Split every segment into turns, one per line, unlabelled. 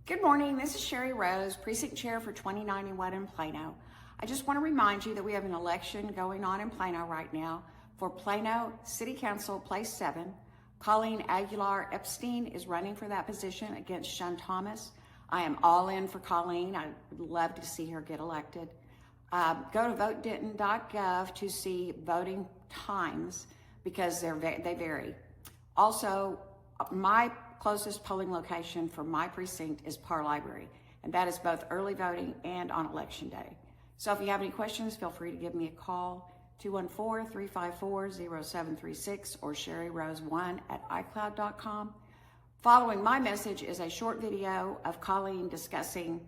Good morning, this is Sherry Rose, Precinct Chair for 2091 in Plano. I just want to remind you that we have an election going on in Plano right now for Plano City Council Place 7. Colleen Aguilar Epstein is running for that position against Shun Thomas. I am all in for Colleen. I would love to see her get elected. Go to votedenton.gov to see voting times because they vary. Also, my closest polling location for my precinct is Parr Library, and that is both early voting and on election day. So if you have any questions, feel free to give me a call, 214-354-0736 or sherryrose1@icloud.com. Following my message is a short video of Colleen discussing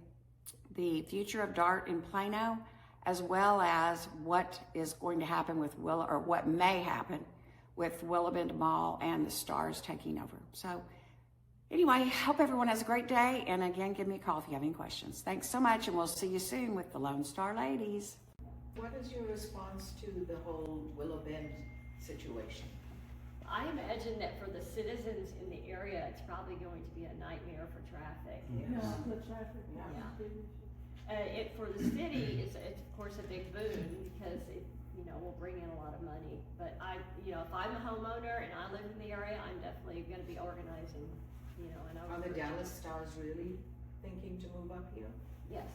the future of DART in Plano, as well as what is going to happen with what may happen with Willowbend Mall and the Stars taking over. So anyway, hope everyone has a great day. And again, give me a call if you have any questions. Thanks so much, and we'll see you soon with the Lone Star Ladies.
What is your response to the whole Willowbend situation?
I imagine that for the citizens in the area, it's probably going to be a nightmare for traffic.
Yeah, the traffic.
For the city, it's of course a big boon because it will bring in a lot of money. But if I'm a homeowner and I live in the area, I'm definitely going to be organizing.
Are the Dallas Stars really thinking to move up here?
Yes.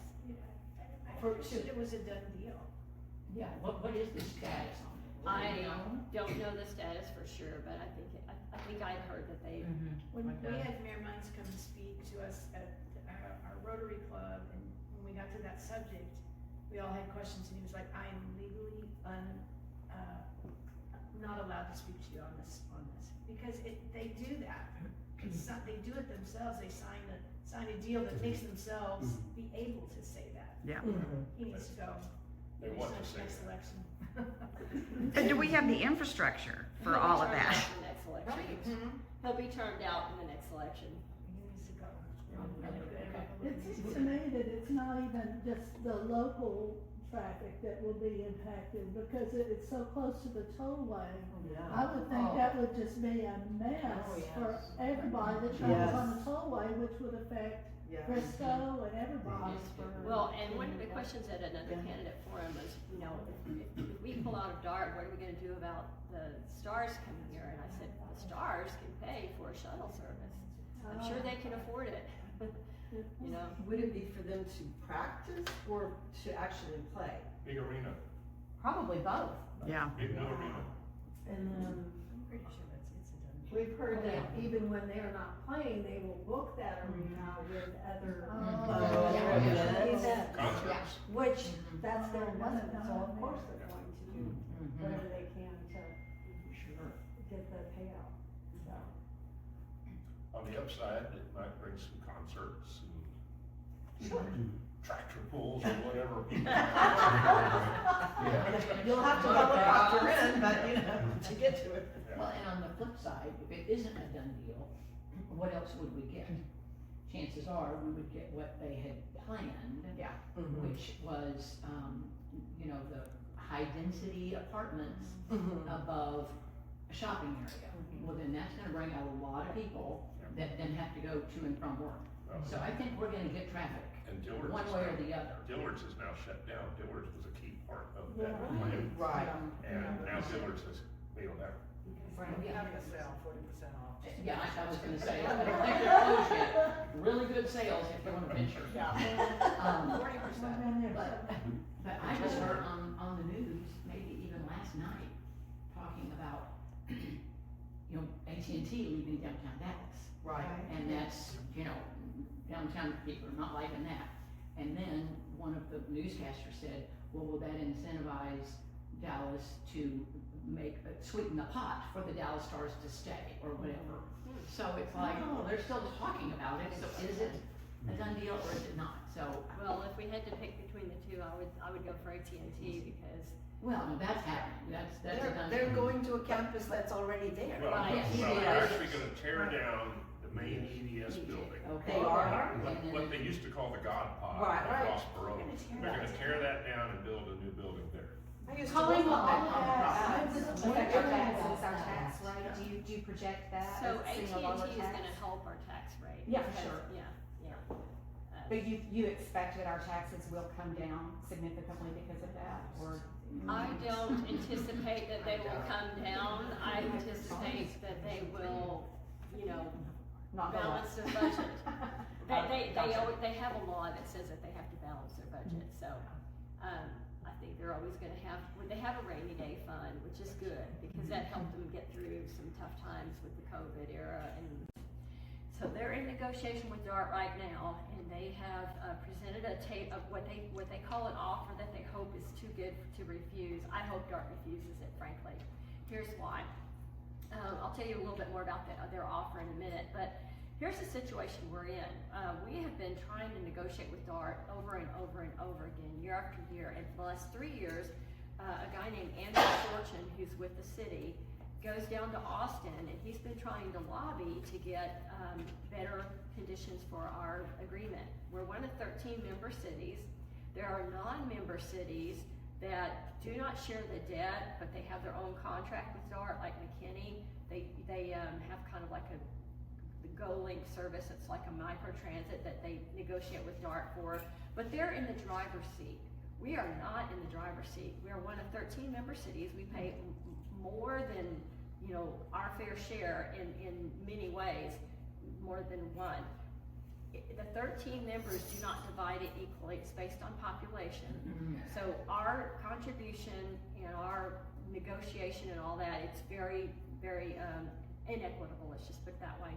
I understood it was a done deal.
Yeah, what is the status on it?
I don't know the status for sure, but I think I'd heard that they.
When we had Mayor Mines come and speak to us at our Rotary Club, and when we got to that subject, we all had questions, and he was like, "I am legally not allowed to speak to you on this because they do that. They do it themselves. They sign a deal that makes themselves be able to say that.
Yeah.
He needs to go.
They want to say
next
that.
election.
And do we have the infrastructure for all of that?
The next election. He'll be turned out in the next election.
He needs to go.
It seems to me that it's not even just the local traffic that will be impacted because it's so close to the tollway. I would think that would just be a mess for everybody that travels on the tollway, which would affect Frisco and everybody.
Well, and one of the questions at another candidate forum was, if we pull out of DART, what are we going to do about the Stars coming here? And I said, the Stars can pay for a shuttle service. I'm sure they can afford it.
Would it be for them to practice or to actually play?
Big arena,
Probably both.
Yeah.
big new arena.
And
I'm pretty sure it's a done deal.
we've heard that even when they're not playing, they will book that arena with other events,
Concerts.
which that's their money, so of course they're going to do whatever they can to get the payout, so.
On the upside, it might bring some concerts and tractor pulls or whatever.
You'll have to helicopter in, but to get to it.
Well, and on the flip side, if it isn't a done deal, what else would we get? Chances are we would get what they had planned, which was, the high density apartments above a shopping area. Well, then that's gonna bring out a lot of people that then have to go to and from work. So I think we're gonna get traffic,
And Dillard's
one
is
way
now-
or the other.
Dillard's is now shut down. Dillard's was a key part of that plan.
Right.
And now Dillard's has bailed out.
We have to sell 40% off.
Yeah, I was gonna say, I don't think they're closed yet. Really good sales if you wanna venture.
40%.
But I just heard on the news, maybe even last night, talking about, AT&T leaving downtown Dallas.
Right.
And that's, downtown people are not liking that. And then one of the newscasters said, well, will that incentivize Dallas to sweeten the pot for the Dallas Stars to stay or whatever? So it's like, they're still talking about it, so is it a done deal or is it not? So,
Well, if we had to pick between the two, I would go for AT&T because.
well, no, that's happening, that's a done
They're
deal.
going to a campus that's already there.
Well,
Right.
they're actually gonna tear down the main EDS building.
They are.
What they used to call the God Pod
Right.
across Baroque. They're gonna tear that down and build a new building there.
I used to
Colleen
work on that.
Affect our taxes, our tax rate, do you project that?
So
as seeing a
AT&T
lower
is
tax?
gonna help our tax rate.
Yeah,
because-
sure.
Yeah.
But you expect that our taxes will come down significantly because of that, or?
I don't anticipate that they will come down. I anticipate that they will,
Not go up.
balance their budget.
Gotcha.
They have a law that says that they have to balance their budget, so, I think they're always gonna have, they have a rainy day fund, which is good, because that helped them get through some tough times with the COVID era, and so they're in negotiation with DART right now, and they have, presented a tape of what they call an offer that they hope is too good to refuse. I hope DART refuses it, frankly. Here's why. I'll tell you a little bit more about their offer in a minute, but here's the situation we're in. We have been trying to negotiate with DART over and over and over again, year after year, and for the last 3 years, a guy named Andrew Fortune, who's with the city, goes down to Austin, and he's been trying to lobby to get better conditions for our agreement. We're one of 13 member cities. There are non-member cities that do not share the debt, but they have their own contract with DART, like McKinney. They have kind of like the GoLink service. It's like a microtransit that they negotiate with DART for, but they're in the driver's seat. We are not in the driver's seat. We are one of 13 member cities. We pay more than our fair share in many ways, more than one. The 13 members do not divide it equally. It's based on population. So our contribution and our negotiation and all that, it's very, very inequitable, let's just put it that way.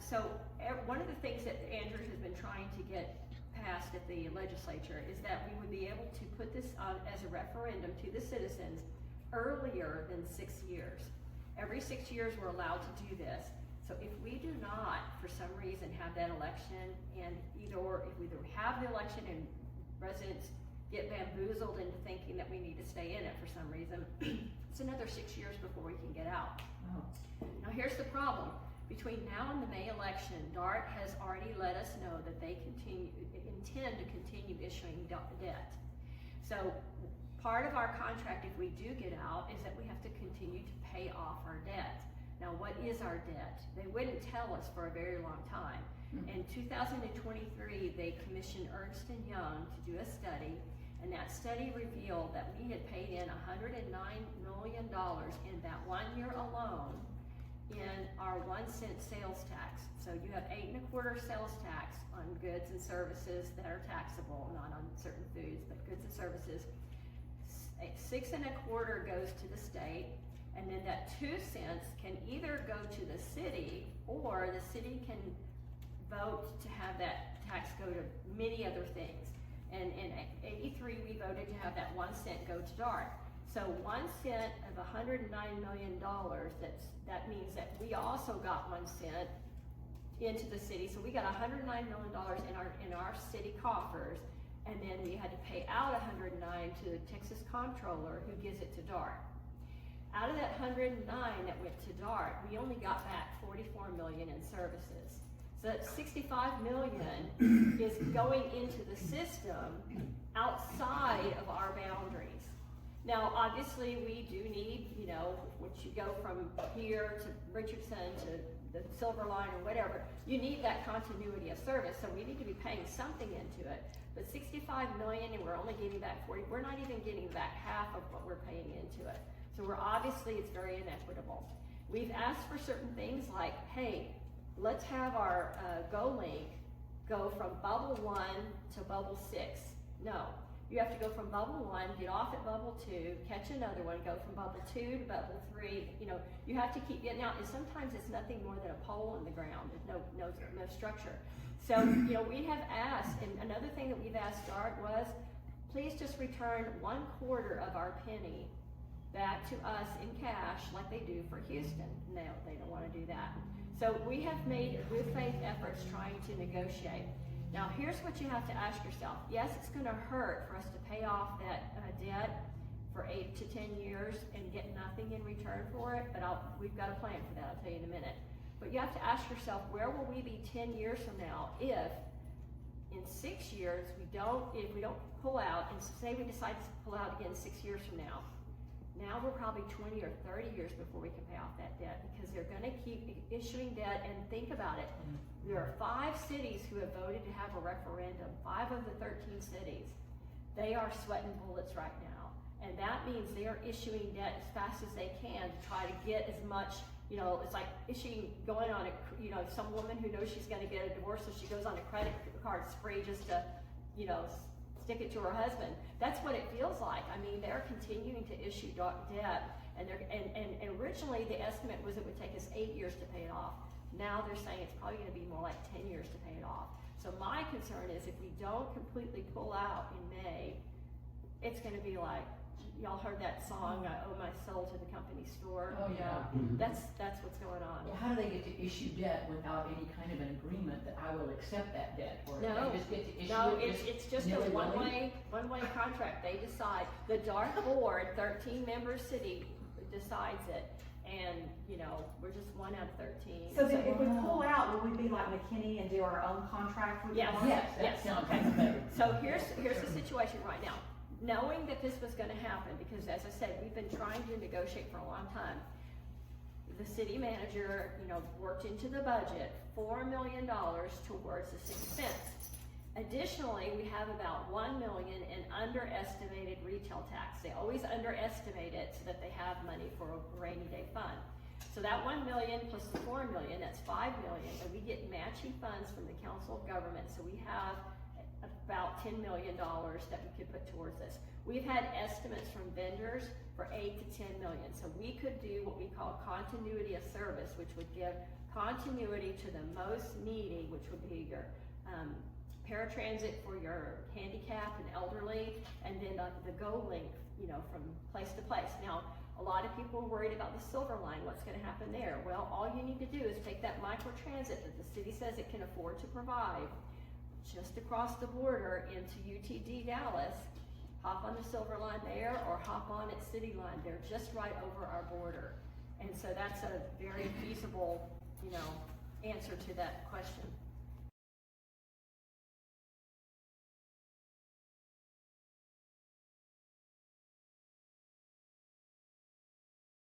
So one of the things that Andrew has been trying to get passed at the legislature is that we would be able to put this on as a referendum to the citizens earlier than 6 years. Every 6 years we're allowed to do this. So if we do not, for some reason, have that election, and if we either have the election and residents get bamboozled into thinking that we need to stay in it for some reason, it's another 6 years before we can get out.
Oh.
Now here's the problem. Between now and the May election, DART has already let us know that they intend to continue issuing debt. So part of our contract, if we do get out, is that we have to continue to pay off our debt. Now, what is our debt? They wouldn't tell us for a very long time. In 2023, they commissioned Ernst & Young to do a study, and that study revealed that we had paid in $109 million in that 1 year alone in our 1 cent sales tax. So you have 8 1/4 sales tax on goods and services that are taxable, not on certain foods, but goods and services. 6 1/4 goes to the state, and then that 2 cents can either go to the city, or the city can vote to have that tax go to many other things. And in '83, we voted to have that 1 cent go to DART. So 1 cent of $109 million, that means that we also got 1 cent into the city. So we got $109 million in our city coffers, and then we had to pay out $109 to the Texas comptroller, who gives it to DART. Out of that $109 that went to DART, we only got back $44 million in services. So that $65 million is going into the system outside of our boundaries. Now, obviously, we do need, once you go from here to Richardson to the Silver Line or whatever, you need that continuity of service. So we need to be paying something into it. But $65 million, and we're only getting back 40. We're not even getting back half of what we're paying into it. So it's very inequitable. We've asked for certain things like, hey, let's have our GoLink go from bubble 1 to bubble 6. No, you have to go from bubble 1, get off at bubble 2, catch another one, go from bubble 2 to bubble 3. You have to keep getting out, and sometimes it's nothing more than a pole in the ground. There's no structure. So, we have asked, and another thing that we've asked DART was, please just return 1/4 of our penny back to us in cash like they do for Houston. No, they don't want to do that. So we have made good faith efforts trying to negotiate. Now here's what you have to ask yourself. Yes, it's going to hurt for us to pay off that debt for 8 to 10 years and get nothing in return for it, but we've got a plan for that. I'll tell you in a minute. But you have to ask yourself, where will we be 10 years from now if in 6 years if we don't pull out, and say we decide to pull out again 6 years from now. Now we're probably 20 or 30 years before we can pay off that debt, because they're gonna keep issuing debt. And think about it, there are 5 cities who have voted to have a referendum, 5 of the 13 cities. They are sweating bullets right now. And that means they are issuing debt as fast as they can to try to get as much, you know, it's like going on a, you know, some woman who knows she's gonna get a divorce, so she goes on a credit card spree just to, you know, stick it to her husband. That's what it feels like. I mean, they're continuing to issue debt, and originally the estimate was it would take us 8 years to pay it off. Now they're saying it's probably gonna be more like 10 years to pay it off. So my concern is if we don't completely pull out in May, it's gonna be like, y'all heard that song, I owe my soul to the company store?
Oh,
You
yeah.
know, that's what's going on.
Well, how do they get to issue debt without any kind of an agreement that I will accept that debt, or
No.
they just get to issue
No,
it?
it's just a
nilly-willy?
one-way contract. They decide, the dark board, 13-member city decides it. And, you know, we're just 1 out of 13.
So then if we pull out, will we be like McKinney and do our own contract with
Yes.
them?
Yes, that
Yes.
sounds
Okay.
better.
So here's the situation right now. Knowing that this was gonna happen, because as I said, we've been trying to negotiate for a long time. The city manager, you know, worked into the budget $4 million towards this expense. Additionally, we have about $1 million in underestimated retail tax. They always underestimate it so that they have money for a rainy day fund. So that 1 million plus the 4 million, that's 5 million, and we get matching funds from the Council of Government, so we have about $10 million that we could put towards this. We've had estimates from vendors for 8 to 10 million, so we could do what we call continuity of service, which would give continuity to the most needy, which would be your paratransit for your handicap and elderly, and then the Go Link, you know, from place to place. Now, a lot of people are worried about the Silver Line, what's gonna happen there? Well, all you need to do is take that microtransit that the city says it can afford to provide, just across the border into UTD Dallas, hop on the Silver Line there, or hop on at City Line. They're just right over our border. And so that's a very feasible, you know, answer to that question.